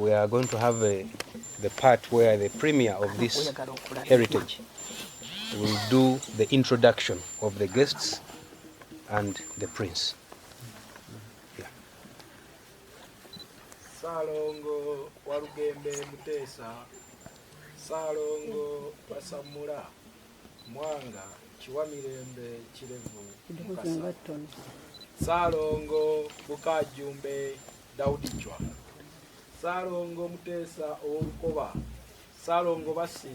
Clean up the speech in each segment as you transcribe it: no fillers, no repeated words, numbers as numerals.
We are going to have the part where the premier of this heritage will do the introduction of the guests and the prince. Yeah. Salongo Warugembe Mutesa, Salongo Basamura, Mwanga, Chiwamirembe Chirevu Mukasa, Salongo Bukajumbe Daudichwa, Salongo Mutesa Okuva, Salongo basinze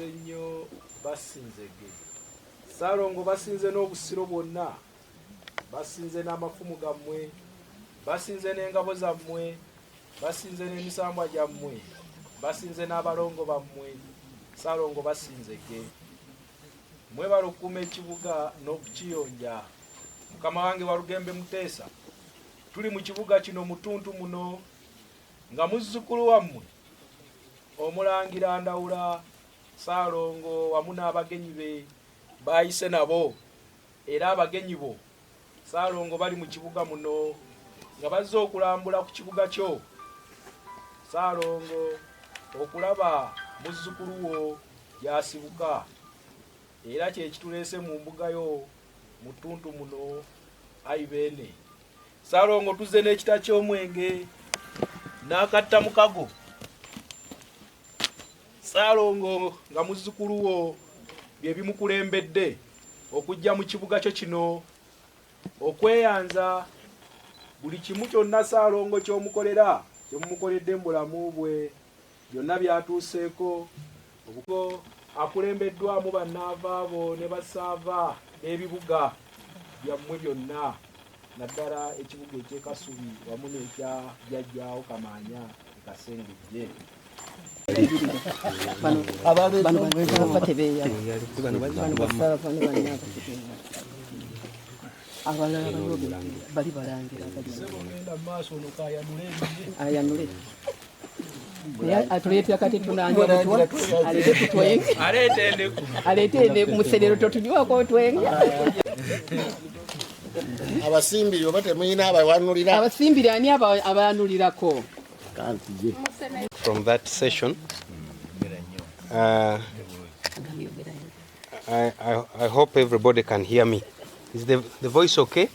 nnyo basinzege. Salongo basinze n'obusiro bwonna, basinze n'amafumu gammwe, basinze n'engabo zammwe, basinze n'emisambwa gyammwe, basinze n'abalongo bammwe. Salongo basinzege. Mwebale okukuuma ekibuga n'okukiyonja. Mukama wange Warugembe Mutesa, tuli mu kibuga kino mutuntu muno nga muzzukulu wammwe Omulangira Ndawula Salongo wamu n'abagenyi be bayise nabo, era abagenyi bo Ssaalongo bali mu kibuga muno nga bazze okulambula ku kibuga kyo. Ssaalongo okulaba muzzukulu wo gy'asibuka era kye kituleese mu mbuga yo mu ttuntu muno ayi beene. Ssaalongo tuzze n'ekita ky'omwenge n'akatta mukago. Ssaalongo nga muzzukulu wo bye bimukulembedde okujja mu kibuga kyo kino okweyanza buli kimu kyonna Ssaalongo ky'omukolera kyemumukoledde mu bulamu bwe byonna byatuuseeko obuko akulembeddwamu bannaavaabo ne basaava n'ebibuga byammwe byonna naddala ekibuga eky'e Kasubi wamu n'ekya jjajjaawo Kamaanya e Kasengejje. Atuleetera kati tunanywa butwa aleete muserero totunywako otwenge. Abasimbiri oba temuyina abawanulira? Abasimbiri ani abayanulirako? From that session, I hope everybody can hear me. Is the voice okay?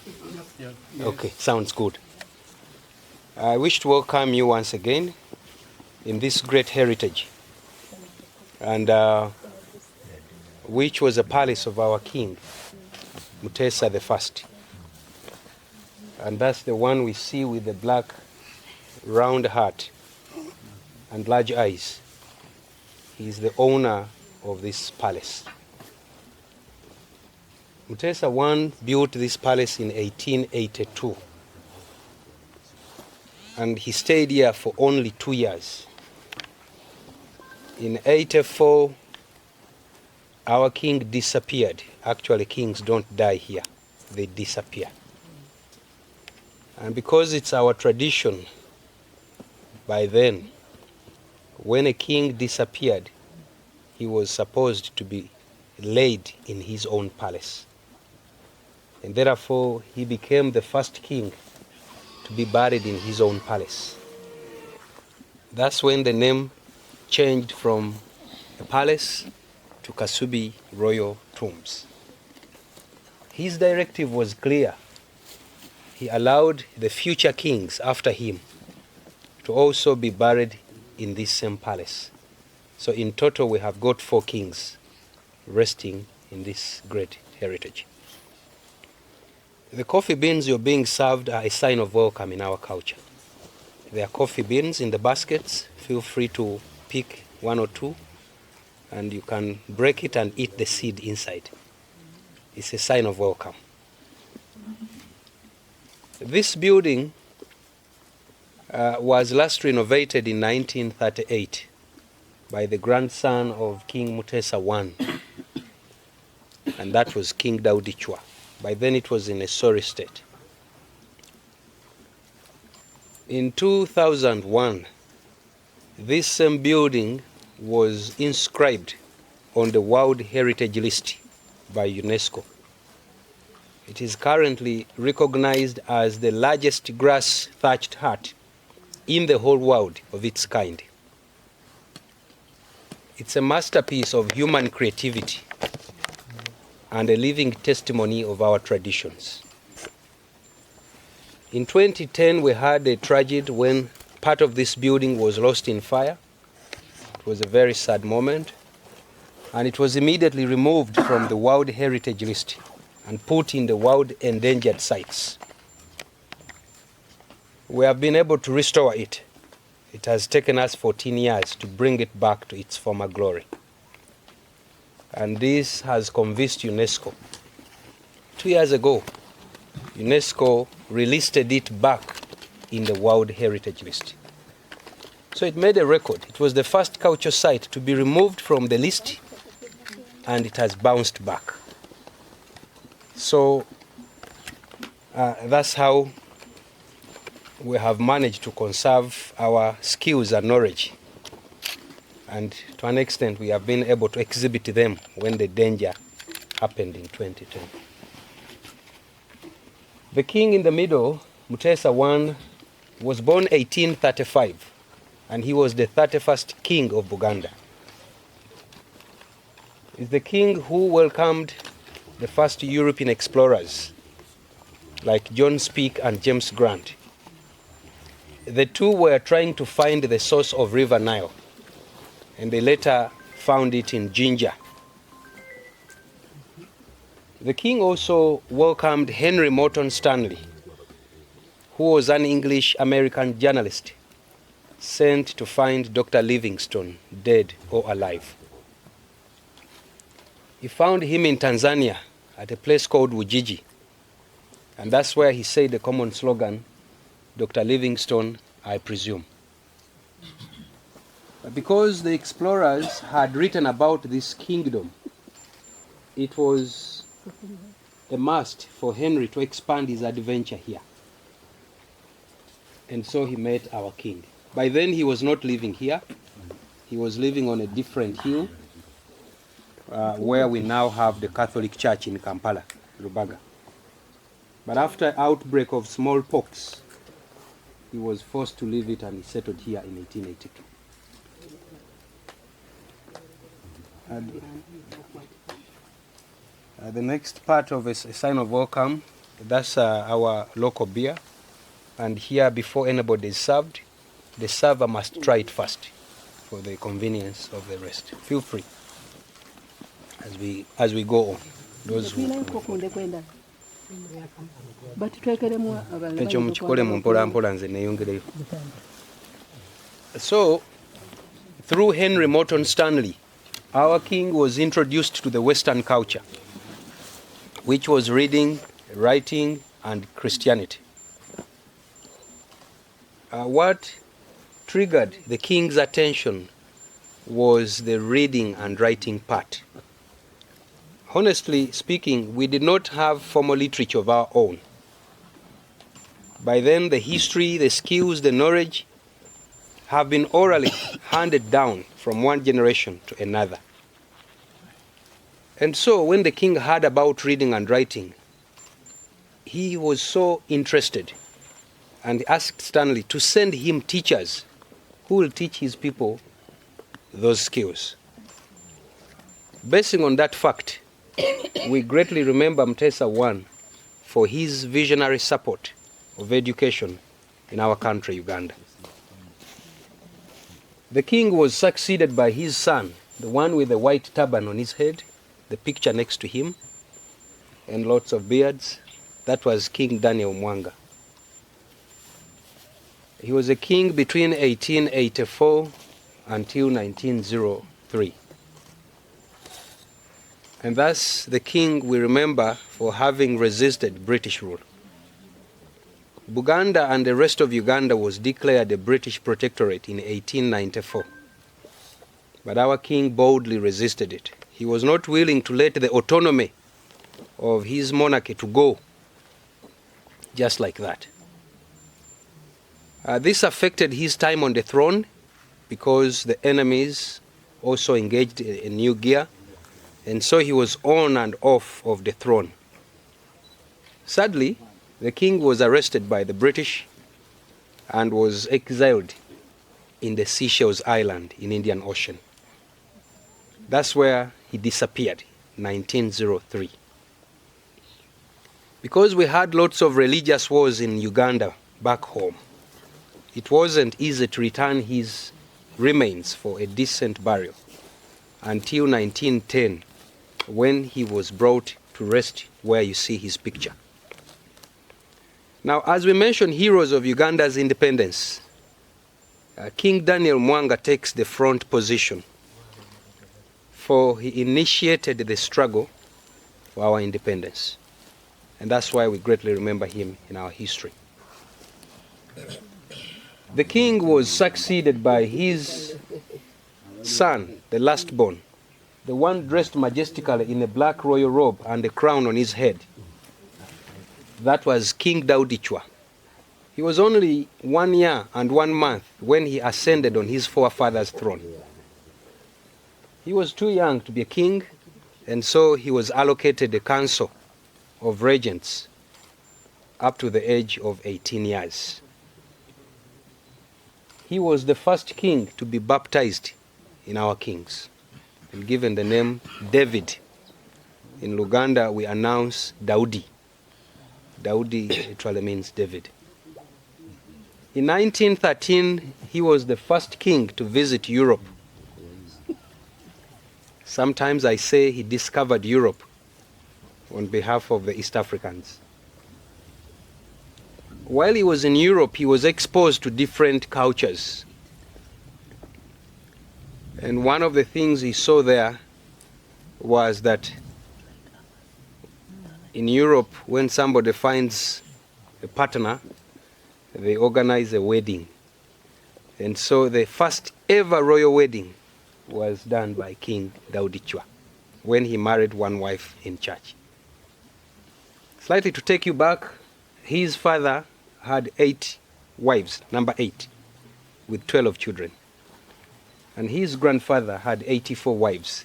Okay, sounds good. I wish to welcome you once again in this great heritage, and which was a palace of our king, Mutesa I. And that's the one we see with the black round hat and large eyes. He is the owner of this palace. Mutesa I built this palace in 1882, and he stayed here for only 2 years. In 84, our king disappeared. Actually, kings don't die here, they disappear. And because it's our tradition, by then, when a king disappeared, he was supposed to be laid in his own palace. And therefore, he became the first king to be buried in his own palace. That's when the name changed from a palace to Kasubi Royal Tombs. His directive was clear. He allowed the future kings after him to also be buried in this same palace. So in total, we have got 4 kings resting in this great heritage. The coffee beans you're being served are a sign of welcome in our culture. There are coffee beans in the baskets. Feel free to pick 1 or 2, and you can break it and eat the seed inside. It's a sign of welcome. This building was last renovated in 1938 by the grandson of King Mutesa I, and that was King Daudi Chwa. By then it was in a sorry state. In 2001, this same building was inscribed on the World Heritage List by UNESCO. It is currently recognized as the largest grass-thatched hut in the whole world of its kind. It's a masterpiece of human creativity and a living testimony of our traditions. In 2010, we had a tragedy when part of this building was lost in fire. It was a very sad moment, and it was immediately removed from the World Heritage List and put in the World Endangered Sites. We have been able to restore it. It has taken us 14 years to bring it back to its former glory. And this has convinced UNESCO. 2 years ago, UNESCO relisted it back in the World Heritage List. So it made a record. It was the first culture site to be removed from the list, and it has bounced back. So that's how we have managed to conserve our skills and knowledge. And to an extent, we have been able to exhibit them when the danger happened in 2010. The king in the middle, Mutesa I, was born 1835, and he was the 31st king of Buganda. He's the king who welcomed the first European explorers like John Speke and James Grant. The two were trying to find the source of River Nile, and they later found it in Jinja. The king also welcomed Henry Morton Stanley, who was an English-American journalist sent to find Dr. Livingstone dead or alive. He found him in Tanzania at a place called Ujiji, and that's where he said the common slogan, Dr. Livingstone, I presume. But because the explorers had written about this kingdom, it was a must for Henry to expand his adventure here. And so he met our king. By then he was not living here. He was living on a different hill where we now have the Catholic Church in Kampala, Rubaga. But after outbreak of smallpox, he was forced to leave it and he settled here in 1882. The next part of a sign of welcome, that's our local beer. And here, before anybody is served, the server must try it first for the convenience of the rest. Feel free as we go on. Those who So, through Henry Morton Stanley, our king was introduced to the Western culture, which was reading, writing, and Christianity. What triggered the king's attention was the reading and writing part. Honestly speaking, we did not have formal literature of our own. By then, the history, the skills, the knowledge have been orally handed down from one generation to another. And so when the king heard about reading and writing, he was so interested and asked Stanley to send him teachers who will teach his people those skills. Basing on that fact, we greatly remember Mutesa I for his visionary support of education in our country, Uganda. The king was succeeded by his son, the one with the white turban on his head, the picture next to him, and lots of beards. That was King Daniel Mwanga. He was a king between 1884 until 1903. And thus the king we remember for having resisted British rule. Buganda and the rest of Uganda was declared a British protectorate in 1894. But our king boldly resisted it. He was not willing to let the autonomy of his monarchy to go just like that. This affected his time on the throne because the enemies also engaged in new gear, and so he was on and off of the throne. Sadly, the king was arrested by the British and was exiled in the Seychelles Island in Indian Ocean. That's where he disappeared, 1903. Because we had lots of religious wars in Uganda back home, it wasn't easy to return his remains for a decent burial until 1910, when he was brought to rest where you see his picture. Now, as we mentioned heroes of Uganda's independence, King Daniel Mwanga takes the front position, for he initiated the struggle for our independence. And that's why we greatly remember him in our history. The king was succeeded by his son, the last born, the one dressed majestically in a black royal robe and a crown on his head. That was King Daudichwa. He was only 1 year and 1 month when he ascended on his forefather's throne. He was too young to be a king, and so he was allocated a council of regents up to the age of 18 years. He was the first king to be baptized in our kings and given the name David. In Luganda, we announce Daudi. Daudi literally means David. In 1913, he was the first king to visit Europe. Sometimes I say he discovered Europe on behalf of the East Africans. While he was in Europe, he was exposed to different cultures. And one of the things he saw there was that in Europe, when somebody finds a partner, they organize a wedding. And so the first ever royal wedding was done by King Daudi Chwa when he married one wife in church. Slightly to take you back, his father had 8 wives, number 8, with 12 children. And his grandfather had 84 wives.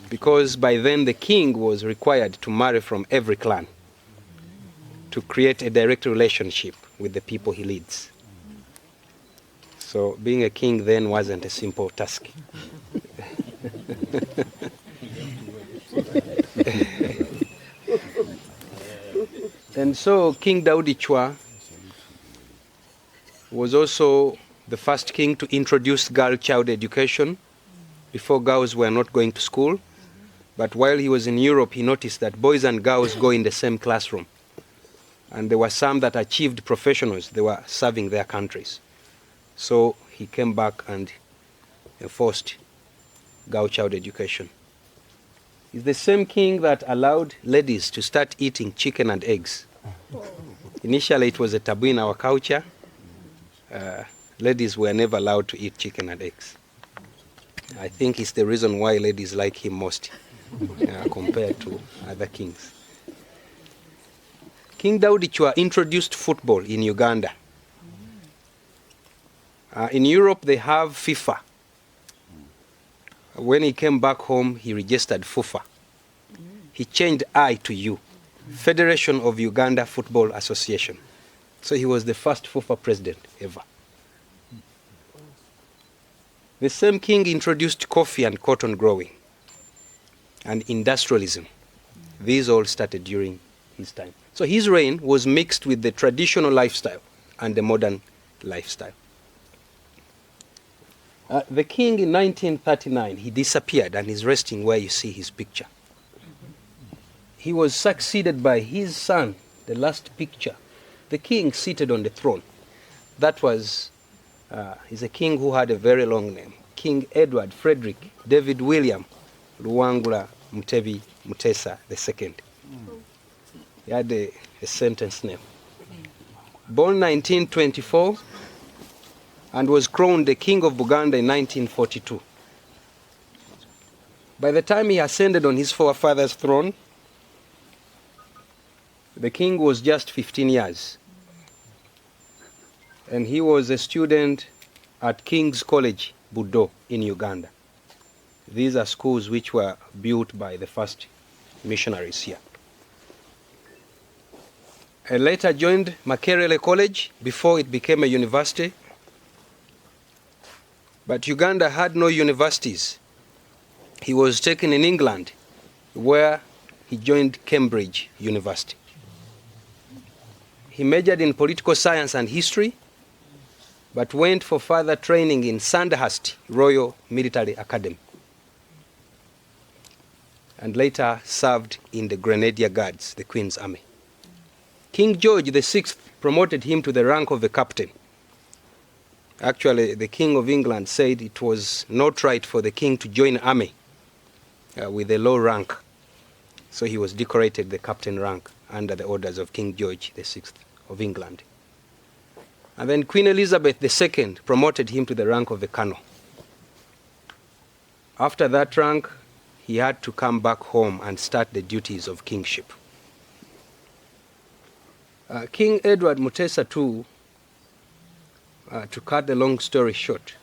Because by then the king was required to marry from every clan to create a direct relationship with the people he leads. So being a king then wasn't a simple task. And so King Daudi Chwa was also the first king to introduce girl child education. Before, girls were not going to school. But while he was in Europe, he noticed that boys and girls go in the same classroom. And there were some that achieved professionals. They were serving their countries. So he came back and enforced girl child education. He's the same king that allowed ladies to start eating chicken and eggs. Initially, it was a taboo in our culture. Ladies were never allowed to eat chicken and eggs. I think it's the reason why ladies like him most compared to other kings. King Daudi Chwa introduced football in Uganda. In Europe, they have FIFA. When he came back home, he registered FUFA. He changed I to U, Federation of Uganda Football Association. So he was the first FUFA president ever. The same king introduced coffee and cotton growing and industrialism. These all started during his time. So his reign was mixed with the traditional lifestyle and the modern lifestyle. The king in 1939, he disappeared and is resting where you see his picture. He was succeeded by his son, the last picture, the king seated on the throne. That was, he's a king who had a very long name. King Edward Frederick David William Luwangula Mutebi Mutesa II. He had a sentence name. Born 1924 and was crowned the king of Buganda in 1942. By the time he ascended on his forefather's throne, the king was just 15 years. And he was a student at King's College, Budo, in Uganda. These are schools which were built by the first missionaries here. He later joined Makerere College before it became a university. But Uganda had no universities. He was taken in England, where he joined Cambridge University. He majored in political science and history, but went for further training in Sandhurst Royal Military Academy, and later served in the Grenadier Guards, the Queen's Army. King George VI promoted him to the rank of a captain. Actually, the King of England said it was not right for the king to join army with a low rank. So he was decorated the captain rank under the orders of King George VI of England. And then Queen Elizabeth II promoted him to the rank of a colonel. After that rank, he had to come back home and start the duties of kingship. King Edward Mutesa II, to cut the long story short,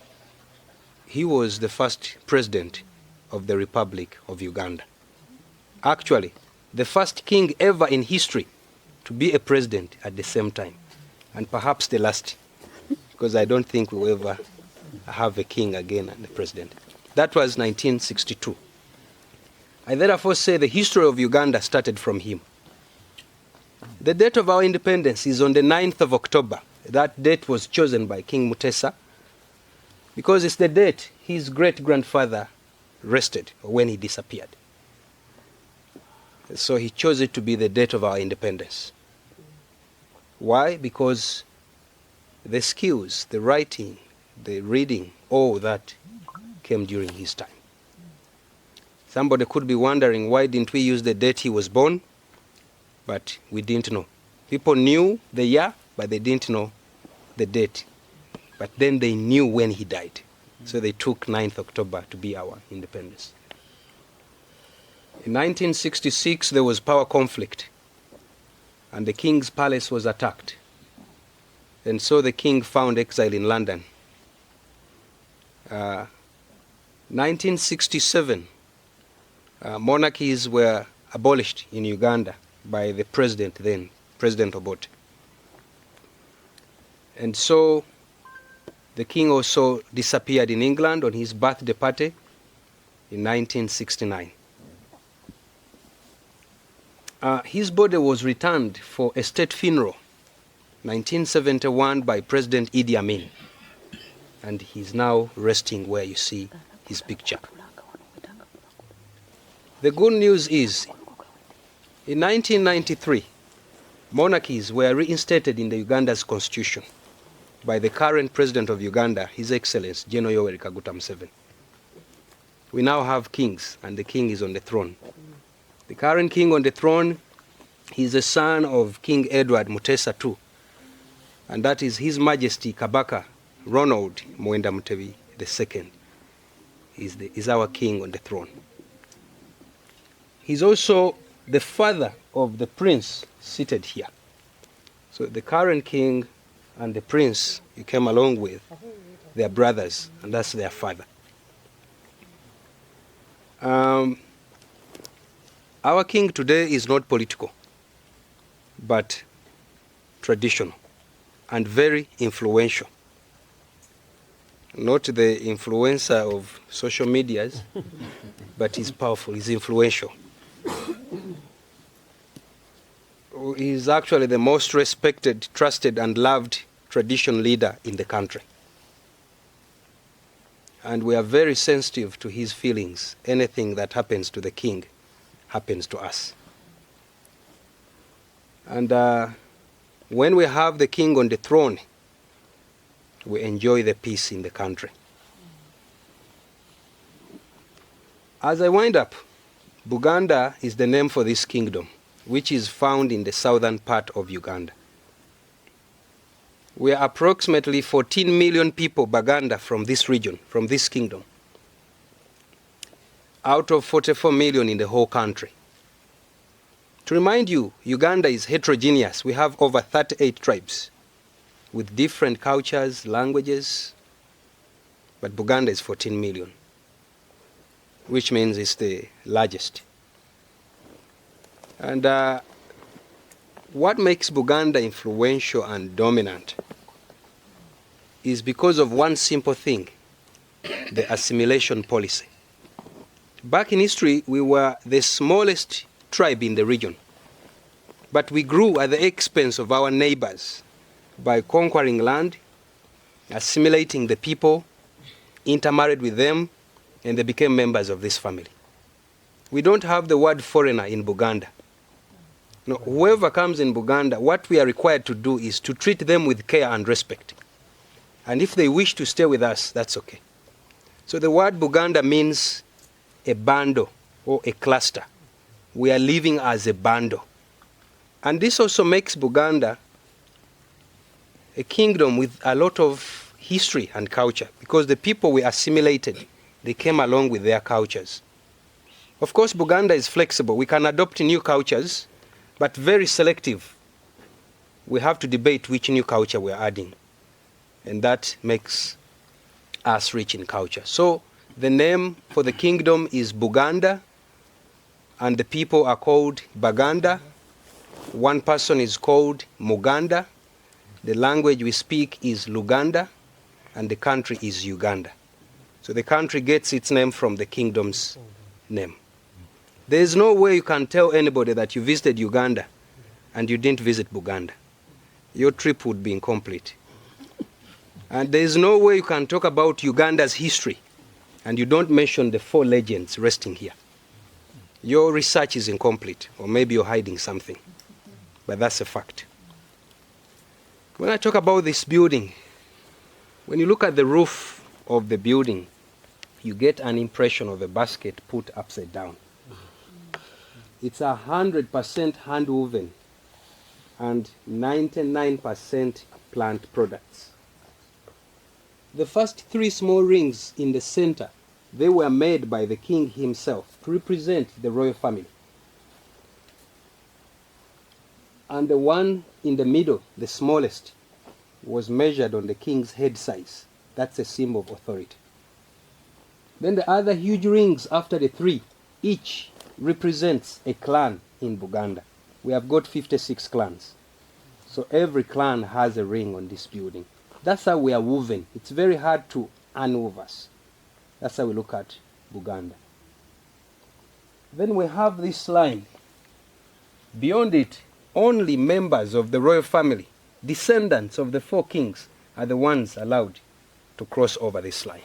he was the first president of the Republic of Uganda. Actually, the first king ever in history to be a president at the same time, and perhaps the last, because I don't think we will ever have a king again and a president. That was 1962. I therefore say the history of Uganda started from him. The date of our independence is on the 9th of October. That date was chosen by King Mutesa because it's the date his great-grandfather rested when he disappeared. So he chose it to be the date of our independence. Why? Because the skills, the writing, the reading, all that came during his time. Somebody could be wondering, why didn't we use the date he was born? But we didn't know. People knew the year, but they didn't know the date. But then they knew when he died. So they took 9th October to be our independence. In 1966, there was power conflict, and the king's palace was attacked. And so the king found exile in London. 1967, monarchies were abolished in Uganda by the president then, President Obote. And so the king also disappeared in England on his birthday party in 1969. His body was returned for a state funeral, 1971, by President Idi Amin. And he's now resting where you see his picture. The good news is, in 1993, monarchies were reinstated in the Uganda's constitution by the current president of Uganda, His Excellency General Yoweri Kaguta Museveni. We now have kings, and the king is on the throne. The current king on the throne, he's the son of King Edward Mutesa II, and that is His Majesty Kabaka Ronald Muwenda Mutebi II is our king on the throne. He's also the father of the prince seated here. So the current king and the prince you came along with, they are brothers, and that's their father. Our king today is not political, but traditional and very influential. Not the influencer of social medias, but he's powerful, he's influential. He's actually the most respected, trusted, and loved tradition leader in the country. And we are very sensitive to his feelings. Anything that happens to the king happens to us. And when we have the king on the throne, we enjoy the peace in the country. As I wind up, Buganda is the name for this kingdom, which is found in the southern part of Uganda. We are approximately 14 million people, Baganda, from this region, from this kingdom, out of 44 million in the whole country. To remind you, Uganda is heterogeneous. We have over 38 tribes with different cultures, languages, but Buganda is 14 million, which means it's the largest. And what makes Buganda influential and dominant is because of one simple thing, the assimilation policy. Back in history, we were the smallest tribe in the region, but we grew at the expense of our neighbors by conquering land, assimilating the people, intermarried with them, and they became members of this family. We don't have the word foreigner in Buganda. No, whoever comes in Buganda, what we are required to do is to treat them with care and respect. And if they wish to stay with us, that's okay. So the word Buganda means a bando or a cluster. We are living as a bando. And this also makes Buganda a kingdom with a lot of history and culture, because the people we assimilated, they came along with their cultures. Of course, Buganda is flexible. We can adopt new cultures, but very selective. We have to debate which new culture we're adding. And that makes us rich in culture. So the name for the kingdom is Buganda, and the people are called Baganda, One person is called Muganda. The language we speak is Luganda, and the country is Uganda. So the country gets its name from the kingdom's name. There is no way you can tell anybody that you visited Uganda and you didn't visit Buganda. Your trip would be incomplete. And there is no way you can talk about Uganda's history and you don't mention the 4 legends resting here. Your research is incomplete, or maybe you're hiding something. But that's a fact. When I talk about this building, when you look at the roof of the building, you get an impression of a basket put upside down. It's 100% hand-woven and 99% plant products. The first 3 small rings in the center, they were made by the king himself to represent the royal family. And the one in the middle, the smallest, was measured on the king's head size. That's a symbol of authority. Then the other huge rings after the 3, each represents a clan in Buganda. We have got 56 clans. So every clan has a ring on this building. That's how we are woven. It's very hard to unwove us. That's how we look at Buganda. Then we have this line. Beyond it, only members of the royal family, descendants of the 4 kings, are the ones allowed to cross over this line.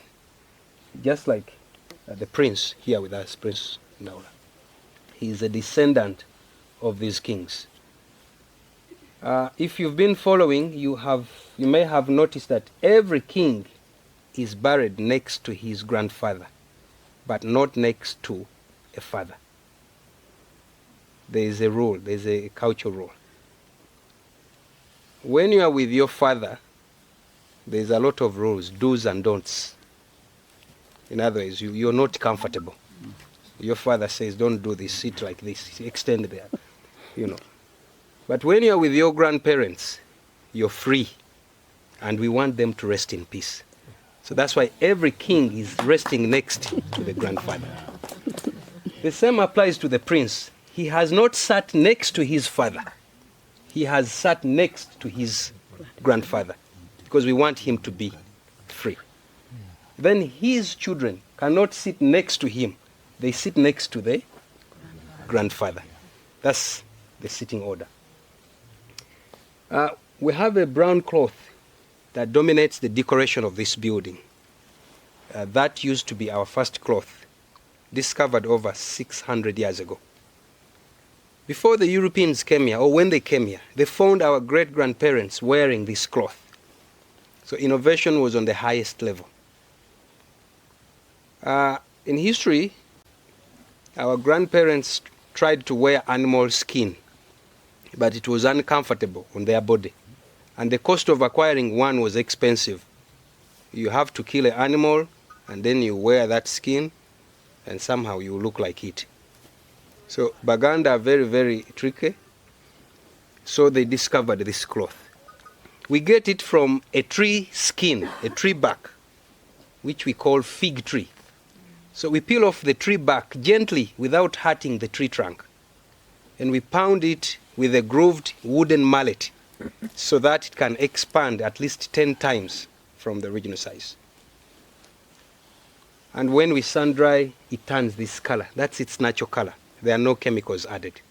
Just like the prince here with us, Prince Naula. He is a descendant of these kings. If you've been following, you may have noticed that every king is buried next to his grandfather, but not next to a father. There is a rule, there is a cultural rule. When you are with your father, there is a lot of rules, do's and don'ts. In other words, you're not comfortable. Your father says, don't do this, sit like this, extend there, you know. But when you're with your grandparents, you're free, and we want them to rest in peace. So that's why every king is resting next to the grandfather. The same applies to the prince. He has not sat next to his father. He has sat next to his grandfather, because we want him to be free. Then his children cannot sit next to him. They sit next to the grandfather. That's the sitting order. We have a brown cloth that dominates the decoration of this building. That used to be our first cloth, discovered over 600 years ago. Before the Europeans came here, or when they came here, they found our great-grandparents wearing this cloth. So innovation was on the highest level. In history, our grandparents tried to wear animal skin, but it was uncomfortable on their body. And the cost of acquiring one was expensive. You have to kill an animal, and then you wear that skin, and somehow you look like it. So Baganda are very, very tricky. So they discovered this cloth. We get it from a tree skin, a tree bark, which we call fig tree. So we peel off the tree bark gently without hurting the tree trunk. And we pound it with a grooved wooden mallet so that it can expand at least 10 times from the original size. And when we sun dry, it turns this color. That's its natural color. There are no chemicals added.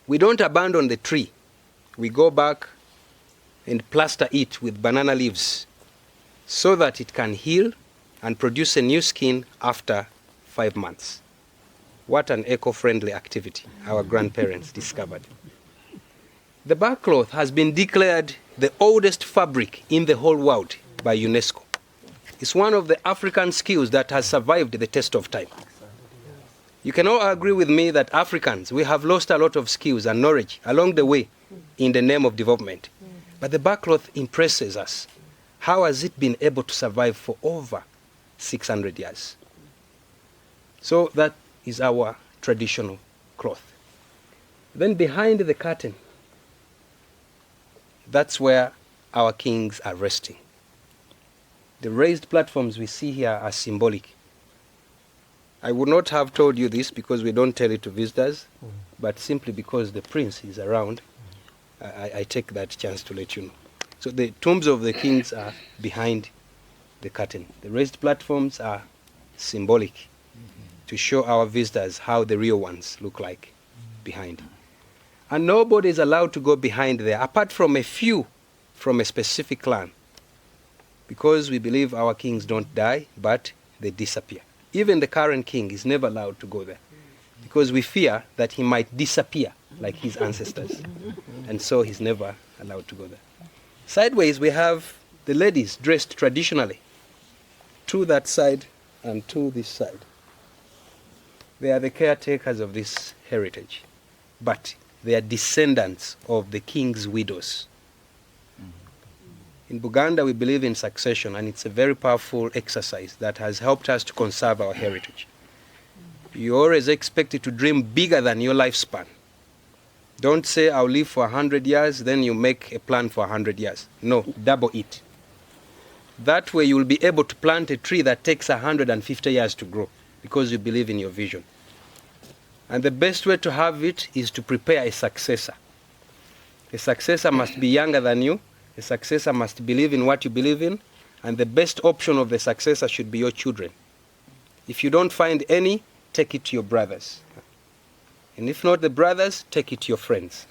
We don't abandon the tree. We go back and plaster it with banana leaves so that it can heal and produce a new skin after 5 months. What an eco-friendly activity our grandparents discovered. The bark cloth has been declared the oldest fabric in the whole world by UNESCO. It's one of the African skills that has survived the test of time. You can all agree with me that Africans, we have lost a lot of skills and knowledge along the way in the name of development. But the bark cloth impresses us. How has it been able to survive for over 600 years? So that is our traditional cloth. Then behind the curtain, that's where our kings are resting. The raised platforms we see here are symbolic. I would not have told you this because we don't tell it to visitors, but simply because the prince is around, I take that chance to let you know. So the tombs of the kings are behind the curtain. The raised platforms are symbolic to show our visitors how the real ones look like behind. And nobody is allowed to go behind there, apart from a few from a specific clan, because we believe our kings don't die, but they disappear. Even the current king is never allowed to go there, because we fear that he might disappear like his ancestors, and so he's never allowed to go there. Sideways, we have the ladies dressed traditionally, to that side and to this side. They are the caretakers of this heritage, but they are descendants of the king's widows. In Buganda, we believe in succession, and it's a very powerful exercise that has helped us to conserve our heritage. You're always expected to dream bigger than your lifespan. Don't say, I'll live for 100 years, then you make a plan for 100 years. No, double it. That way you will be able to plant a tree that takes 150 years to grow, because you believe in your vision. And the best way to have it is to prepare a successor. A successor must be younger than you. A successor must believe in what you believe in. And the best option of the successor should be your children. If you don't find any, take it to your brothers. And if not the brothers, take it to your friends.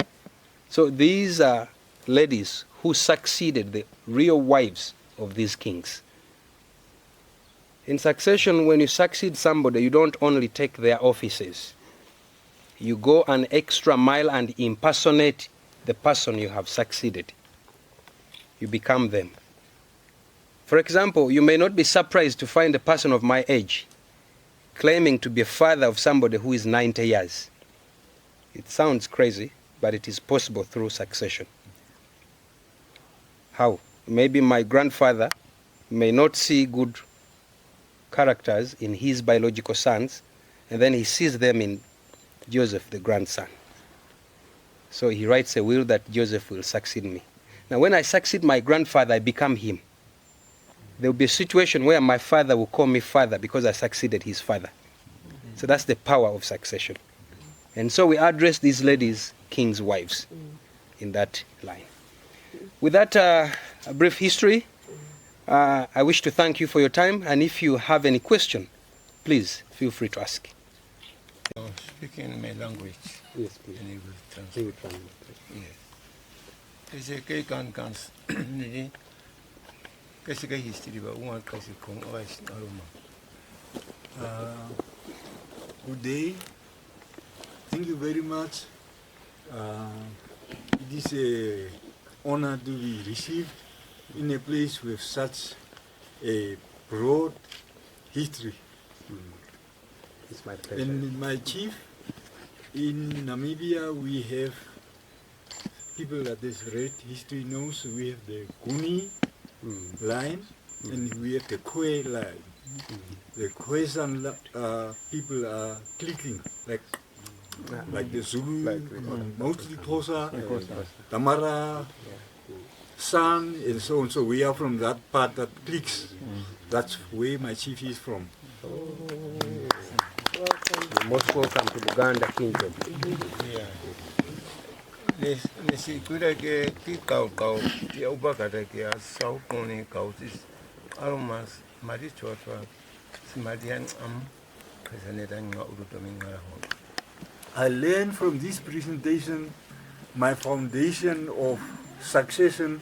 So these are ladies who succeeded the real wives of these kings. In succession, when you succeed somebody, you don't only take their offices. You go an extra mile and impersonate the person you have succeeded. You become them. For example, you may not be surprised to find a person of my age claiming to be a father of somebody who is 90 years. It sounds crazy, but it is possible through succession. How? Maybe my grandfather may not see good characters in his biological sons, and then he sees them in Joseph, the grandson. So he writes a will that Joseph will succeed me. Now, when I succeed my grandfather, I become him. There will be a situation where my father will call me father because I succeeded his father. So that's the power of succession. And so we address these ladies, king's wives, in that line. With that a brief history, I wish to thank you for your time. And if you have any question, please feel free to ask. Speaking my language. Yes, please. And it will translate. Yes. Kasi kay kan nini kasi kay history ba uwan kasi kung ois aroma. Good day. Thank you very much. It is an honor to be received in a place with such a broad history. It's my pleasure. And my chief, in Namibia we have people that has read history knows we have the Kuni line and we have the Kwe line. The Kwesan people are clicking like the Zulu, mostly Xhosa, Tamara, San, and so on. So we are from that part that clicks. That's where my chief is from. You're most welcome to Uganda Kingdom. Yeah. Nesi kuda ke ki kau ya ubakata ke asau koni kau tis aromas mari chotwa simadian kasaneta nga urutominga ho. I learned from this presentation my foundation of succession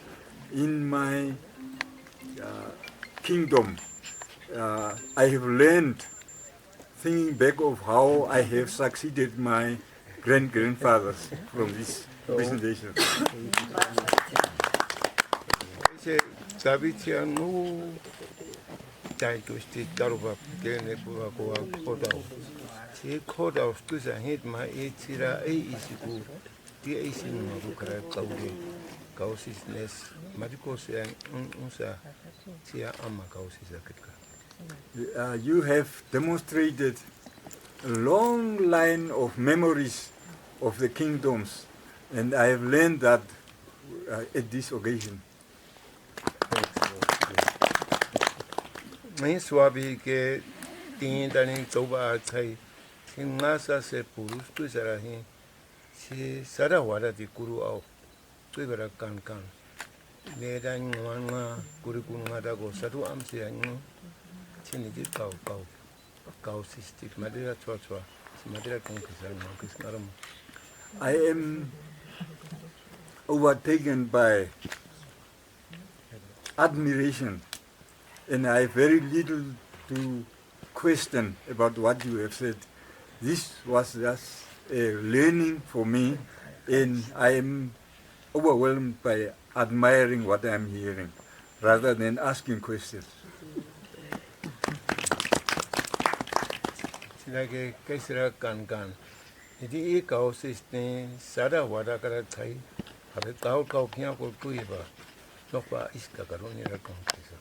in my kingdom. I have learned, thinking back of how I have succeeded my grandfathers from this presentation. Se sabitia no tai to sti taruba kene kuwa kota. Se kota stuza hit ma etira isiku ti isimu bukara kaure kausisnes madiko se unsa tia ama kausisa kitka. You have demonstrated a long line of memories of the kingdoms, and I have learned that at this occasion. Mai swabi ke tindaning toba chai ngasa se purus tu sarahi si sada wada di kuru au tu bara kan ne dan ngwa kuru ngada go satu am si ang chini ji kau sistik madira chwa madira kong kisar mo kisnaram. I am overtaken by admiration, and I have very little to question about what you have said. This was just a learning for me, and I am overwhelmed by admiring what I am hearing, rather than asking questions. Like Kaisra kan. Jadi kau sistem sada wada kara thai, habe kau kian ko tuiba, nokpa iska karoni rakon kisa.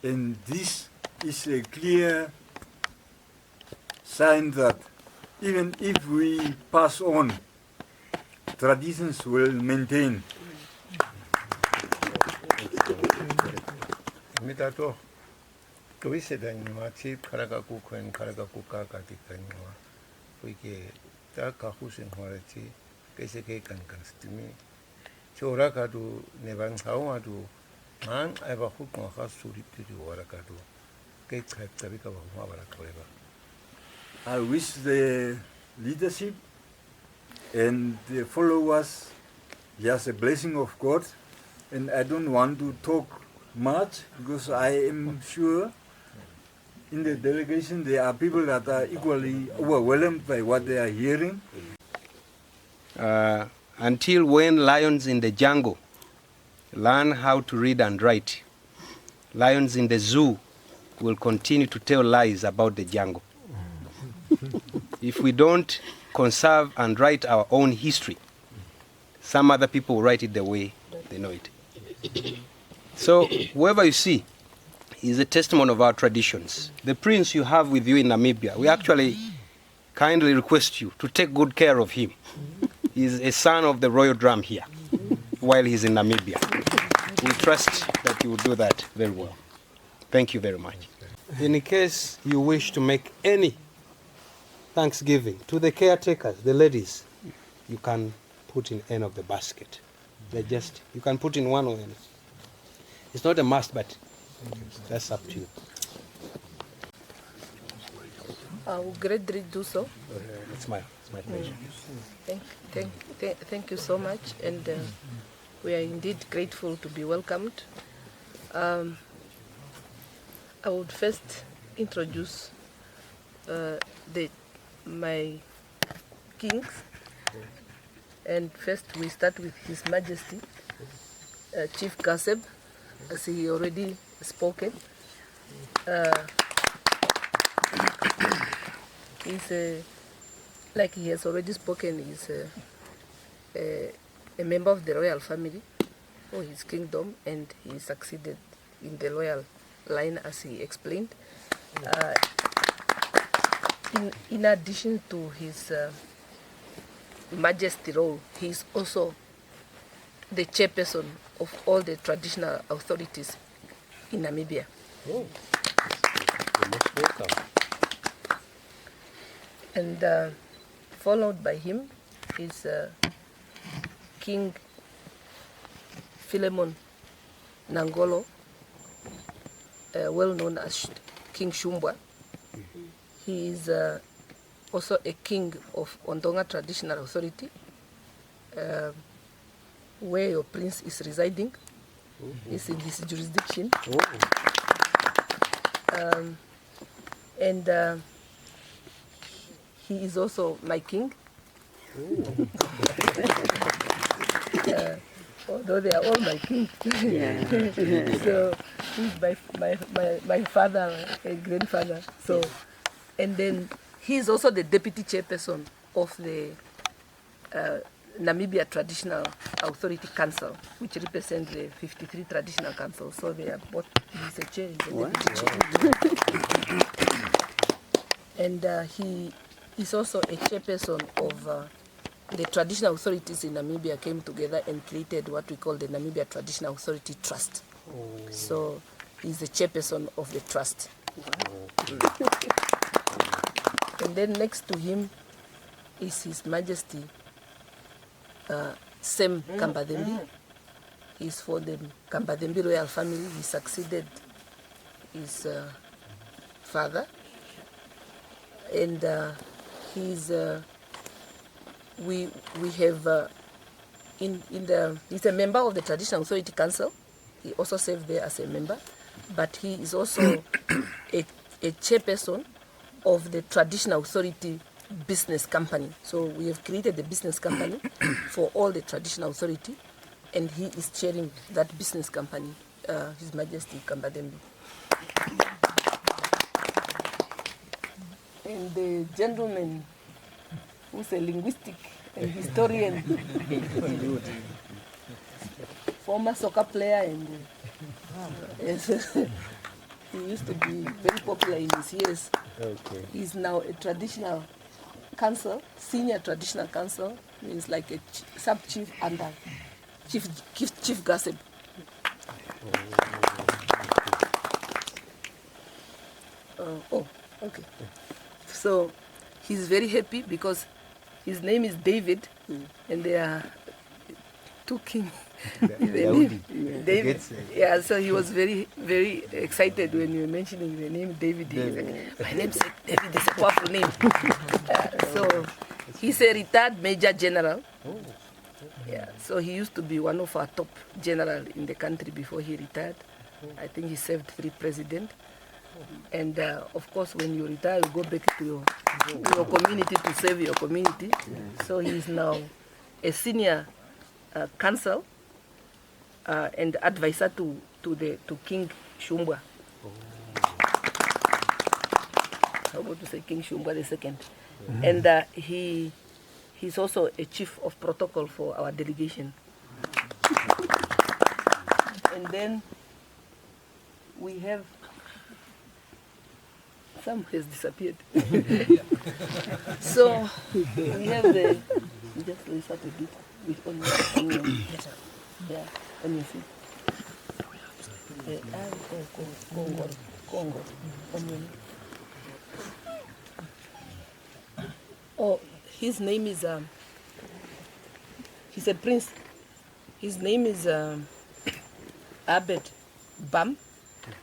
And this is a clear sign that even if we pass on, traditions will maintain. Mitato, kau isi dan macam karagaku kuen karagaku kaka tikan nyawa, puike tak kahusin horati, kaise kan stimi, cora kadu nebang tahu adu, man eba huk ngah suri tu wara kadu, kaise tapi kau bawa wara koreba. I wish the leadership and the followers just a blessing of God, and I don't want to talk much because I am sure in the delegation there are people that are equally overwhelmed by what they are hearing. Until when lions in the jungle learn how to read and write, lions in the zoo will continue to tell lies about the jungle. If we don't conserve and write our own history, some other people will write it the way they know it. So whoever you see is a testimony of our traditions. The prince you have with you in Namibia, we actually kindly request you to take good care of him. He's a son of the royal drum here while he's in Namibia. We trust that you will do that very well. Thank you very much. In case you wish to make any Thanksgiving to the caretakers, the ladies, you can put in any of the basket. You can put in one or any. It's not a must, but that's up to you. I will gladly do so. It's my pleasure. Thank you so much, and we are indeed grateful to be welcomed. I would first introduce my kings, and first we start with His Majesty Chief Kaseb, as he already spoken. Like he has already spoken, he's a member of the royal family for his kingdom, and he succeeded in the royal line, as he explained. In addition to his majesty role, he is also the chairperson of all the traditional authorities in Namibia. Oh, you're most welcome. And followed by him is King Philemon Nangolo, well known as King Shumbwa. He is also a king of Ondonga Traditional Authority, where your prince is residing. Is in his jurisdiction. And he is also my king. Although they are all my kings. So he's my father and grandfather. So, and then he is also the deputy chairperson of the Namibia Traditional Authority Council, which represents the 53 traditional councils. So they are both, he's a chair, he's a deputy chair. And he is also a chairperson of the traditional authorities in Namibia came together and created what we call the Namibia Traditional Authority Trust. So he's the chairperson of the trust. And then next to him is His Majesty Sem Kambadembi. He's for the Kambadembi royal family. He succeeded his father. And he's we have he's a member of the Traditional Authority Council. He also served there as a member, but he is also a chairperson of the Traditional Authority Business Company. So we have created a business company for all the Traditional Authority, and he is chairing that business company, His Majesty Kambadembi. And the gentleman who's a linguistic and historian, former soccer player, and yes, he used to be very popular in his years. Okay. He's now a traditional council, senior traditional council, means like a sub-chief under chief gossip. Okay. So he's very happy because his name is David, and there are two kings. David. Yeah, so he was very, very excited when you were mentioning the name David. He was like, my name's David is a powerful name. So he's a retired Major General. Yeah, so he used to be one of our top generals in the country before he retired. I think he served 3 presidents. And of course, when you retire, you go back to your community to serve your community. So he's now a senior counsel and advisor to King Shumba. How about to say King Shumba II? And he's also a chief of protocol for our delegation. And then we have. Some has disappeared. So we have the just restart a bit with onion. Yeah, onion seed. Congo, onion. Oh, his name is he's a prince. His name is Abed Bam.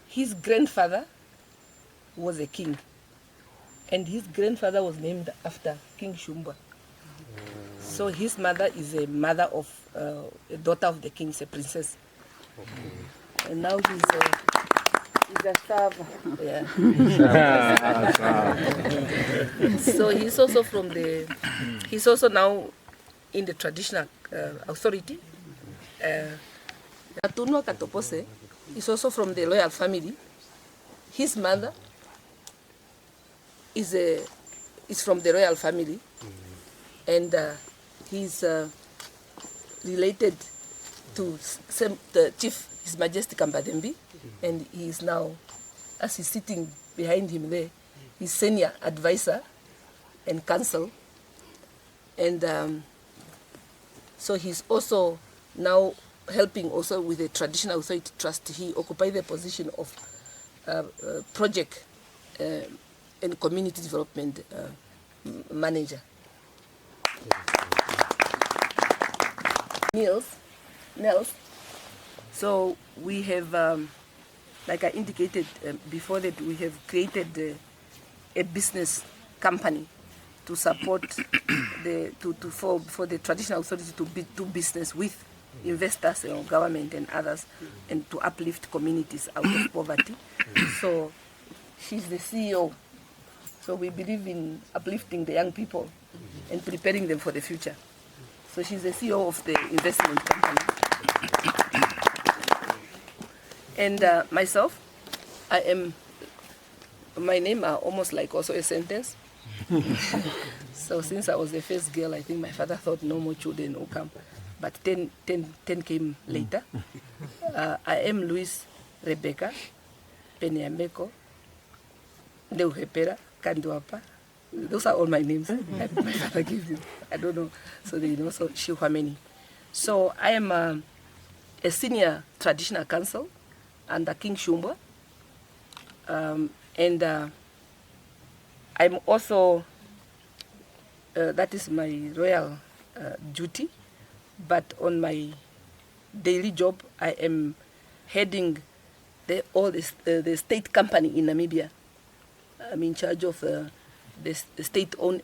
His grandfather was a king, and his grandfather was named after King Shumba. So his mother is a mother of a daughter of the king, a princess. And now he's a server. Yeah. So he's also he's also now in the traditional authority. Katunwa Katopose is also from the royal family. His mother is from the royal family, and he's related to the chief, His Majesty Kambadembi, and he is now, as he's sitting behind him there, he's senior advisor and counsel, and so he's also now helping also with the Traditional Authority Trust. He occupies the position of project and community development manager. Nels. So we have, like I indicated before, that we have created a business company to support for the Traditional Authority to do business with investors, government and others, and to uplift communities out of poverty. So she's the CEO. So we believe in uplifting the young people and preparing them for the future. So she's the CEO of the investment company. And myself, my name are almost like also a sentence. So since I was the first girl, I think my father thought no more children will come. But 10 came later. I am Luis Rebecca Penyameko Deuhepera Kanduapa. Those are all my names. My father gave them. I don't know. So they know. So Shiwameni. So I am a senior traditional counsel under King Shumba. And I'm also that is my royal duty. But on my daily job, I am heading all the state company in Namibia. I'm in charge of the state-owned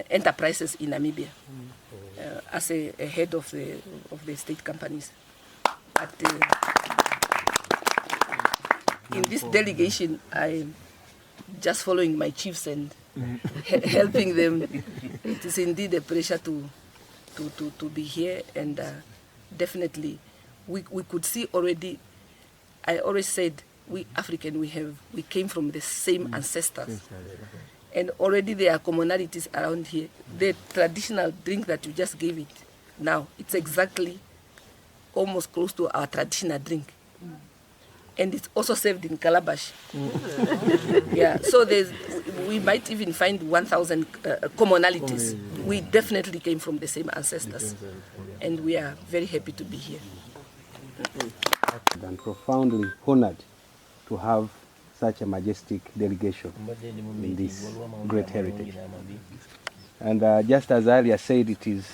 enterprises in Namibia as a head of the state companies. But in this delegation, I'm just following my chiefs and helping them. It is indeed a pleasure to be here, and definitely we could see already. I always said we African we came from the same ancestors, and already there are commonalities around here. The traditional drink that you just gave it now, it's exactly almost close to our traditional drink. And it's also served in calabash. Yeah, so we might even find 1,000 commonalities. We definitely came from the same ancestors, and we are very happy to be here. And profoundly honored to have such a majestic delegation in this great heritage. And just as earlier said, it is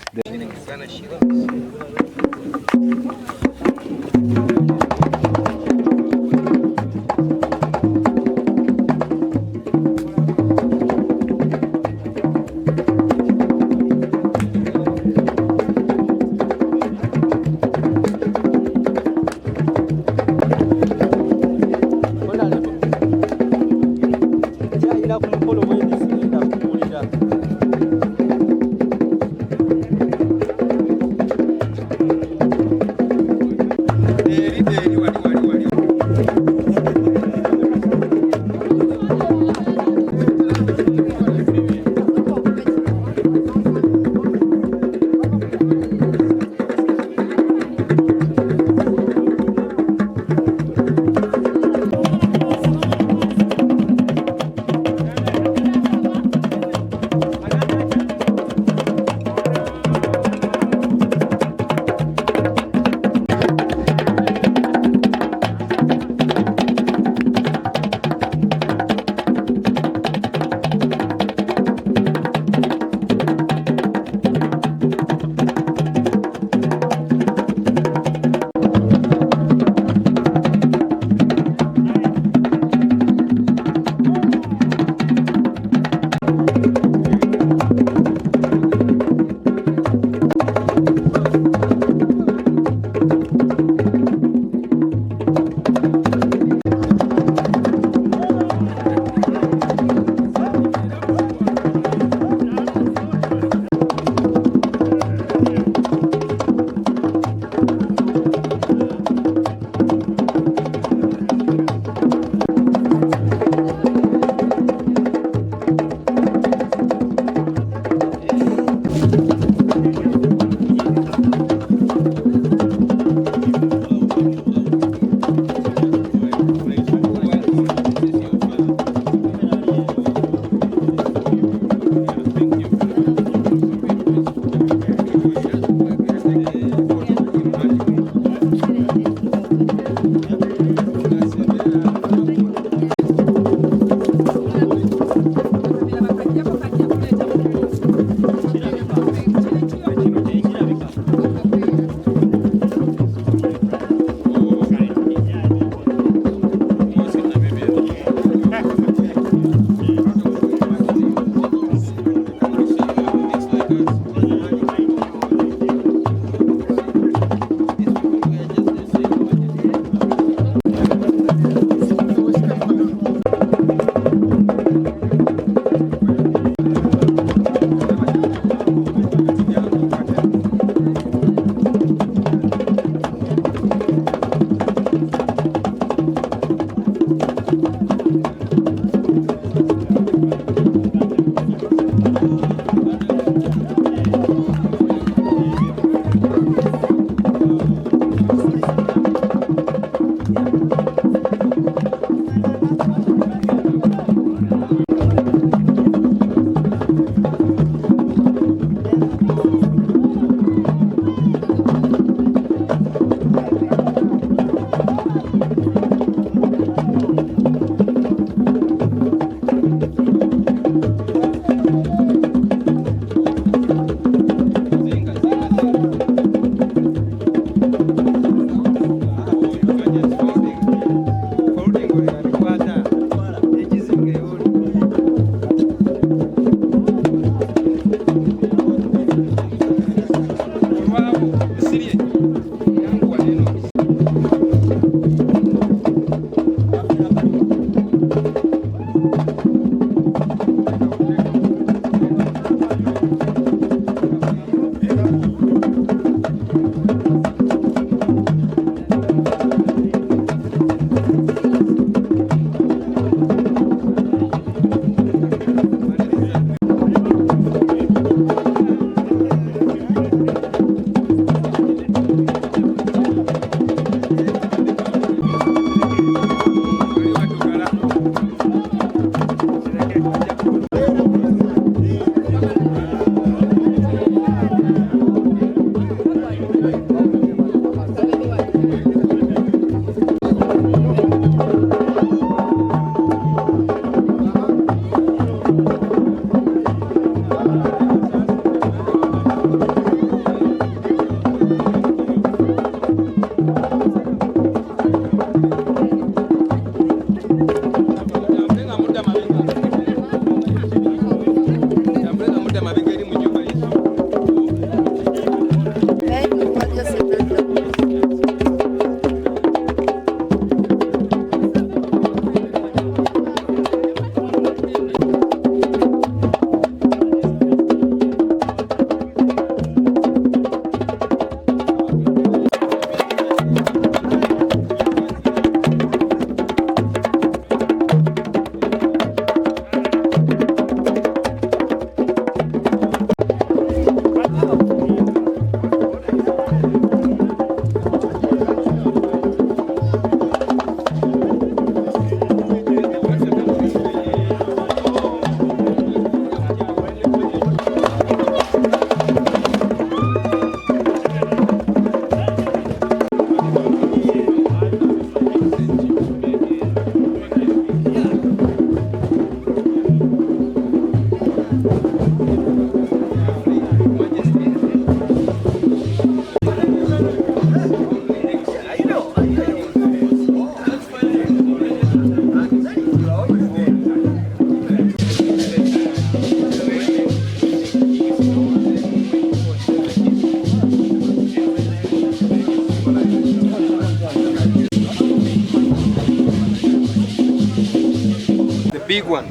Big one,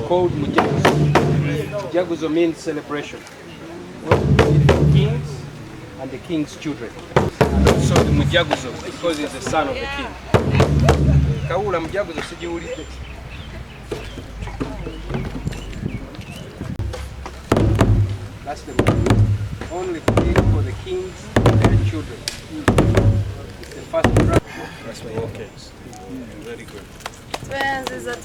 called Mujaguzo. Mujaguzo means celebration. The kings and the king's children. And also the Mujaguzo, because he's the son of the king. Kaula Mujaguzo sijiulide. That's the only thing for the kings and their children. It's the first draft. That's why okay. Very good. Where is that?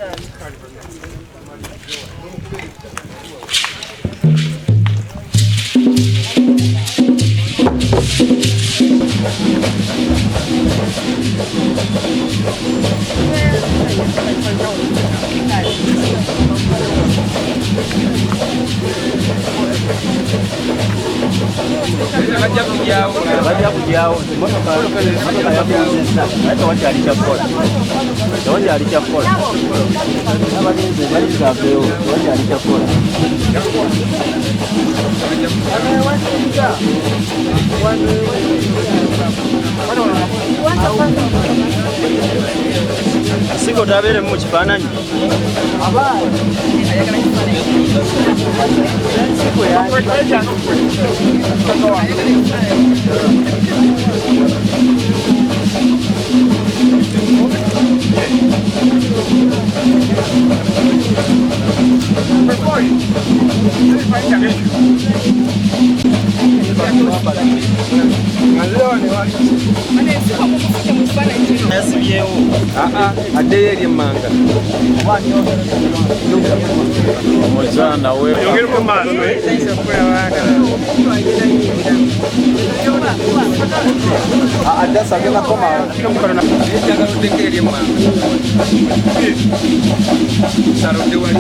Singo tabere mu kifaananyi addeyo eri emmanga omuzana we ejagaloddeko eri emmanga salodde wali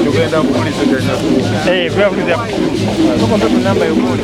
tugenda kupuliziganya namba yokuuli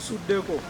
tusuddeko